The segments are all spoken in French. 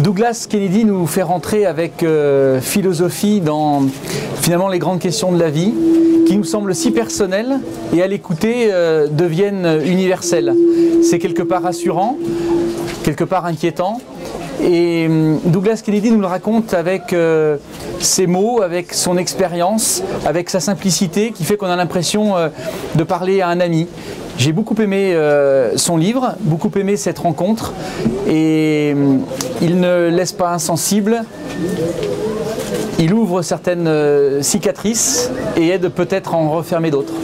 Douglas Kennedy nous fait rentrer avec philosophie dans finalement les grandes questions de la vie, qui nous semblent si personnelles et à l'écouter deviennent universelles. C'est quelque part rassurant, quelque part inquiétant. Et Douglas Kennedy nous le raconte avec ses mots, avec son expérience, avec sa simplicité qui fait qu'on a l'impression de parler à un ami. J'ai beaucoup aimé son livre, beaucoup aimé cette rencontre et il ne laisse pas insensible. Il ouvre certaines cicatrices et aide peut-être à en refermer d'autres.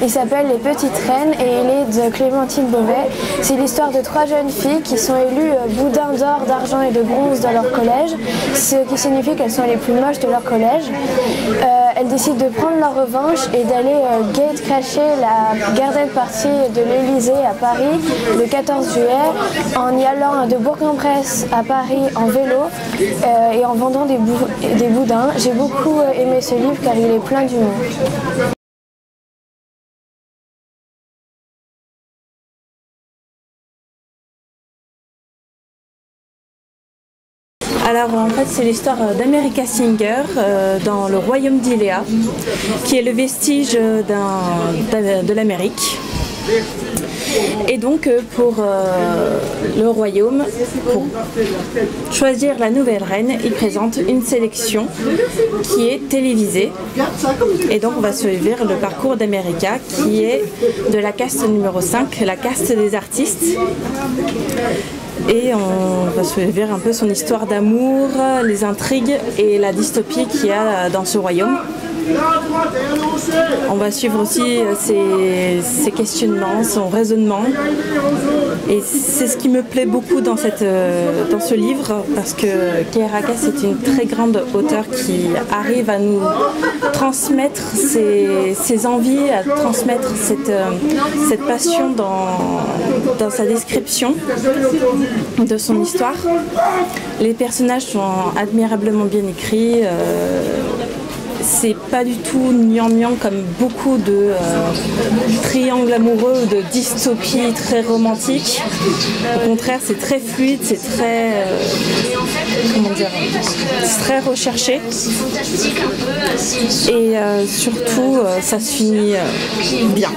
Il s'appelle Les Petites Reines et il est de Clémentine Beauvais. C'est l'histoire de 3 jeunes filles qui sont élues boudins d'or, d'argent et de bronze dans leur collège, ce qui signifie qu'elles sont les plus moches de leur collège. Elles décident de prendre leur revanche et d'aller gate crasher la garden party de l'Elysée à Paris le 14 juillet en y allant de Bourg-en-Bresse à Paris en vélo et en vendant des boudins. J'ai beaucoup aimé ce livre car il est plein d'humour. Alors en fait c'est l'histoire d'America Singer dans le royaume d'Iléa, qui est le vestige de l'Amérique. Et donc pour le royaume, pour choisir la nouvelle reine, il présente une sélection qui est télévisée. Et donc on va suivre le parcours d'America qui est de la caste numéro 5, la caste des artistes. Et on va suivre un peu son histoire d'amour, les intrigues et la dystopie qu'il y a dans ce royaume. On va suivre aussi ses questionnements, son raisonnement. Et c'est ce qui me plaît beaucoup dans ce livre, parce que Claire Hackès est une très grande auteure qui arrive à nous transmettre ses envies, à transmettre cette passion dans sa description de son histoire. Les personnages sont admirablement bien écrits. C'est pas du tout gnangnan comme beaucoup de triangles amoureux ou de dystopies très romantiques. Au contraire, c'est très fluide, c'est très comment dire, c'est très recherché. Et surtout, ça se finit bien.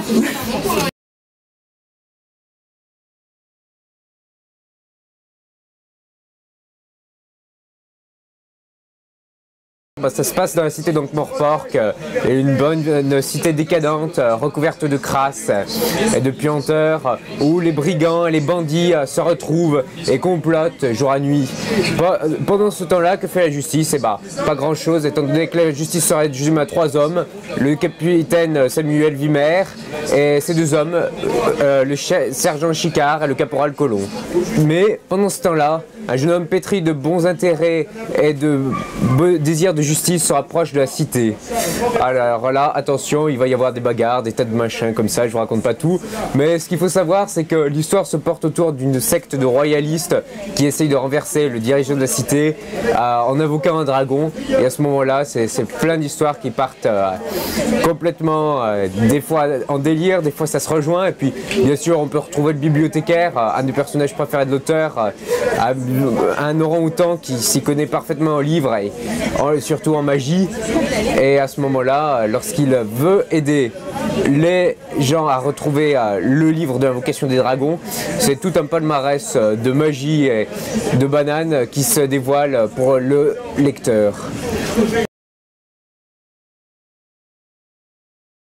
Ça se passe dans la cité d'Ankh-Morpork, une cité décadente, recouverte de crasse et de puanteurs, où les brigands et les bandits se retrouvent et complotent jour et nuit. Pendant ce temps-là, que fait la justice? Pas grand-chose, étant donné que la justice serait réduite à 3 hommes, le capitaine Samuel Vimer et ces 2 hommes, le sergent Chicard et le caporal Colomb. Mais pendant ce temps-là, un jeune homme pétri de bons intérêts et de désir de justice se rapproche de la cité. Alors là, attention, il va y avoir des bagarres, des tas de machins comme ça, je vous raconte pas tout. Mais ce qu'il faut savoir, c'est que l'histoire se porte autour d'une secte de royalistes qui essaye de renverser le dirigeant de la cité en invoquant un dragon. Et à ce moment-là, c'est plein d'histoires qui partent complètement, des fois en délire, des fois ça se rejoint. Et puis, bien sûr, on peut retrouver le bibliothécaire, un des personnages préférés de l'auteur, un orang-outan qui s'y connaît parfaitement en livre et surtout en magie. Et à ce moment-là, lorsqu'il veut aider les gens à retrouver le livre de l'invocation des dragons, c'est tout un palmarès de magie et de bananes qui se dévoile pour le lecteur.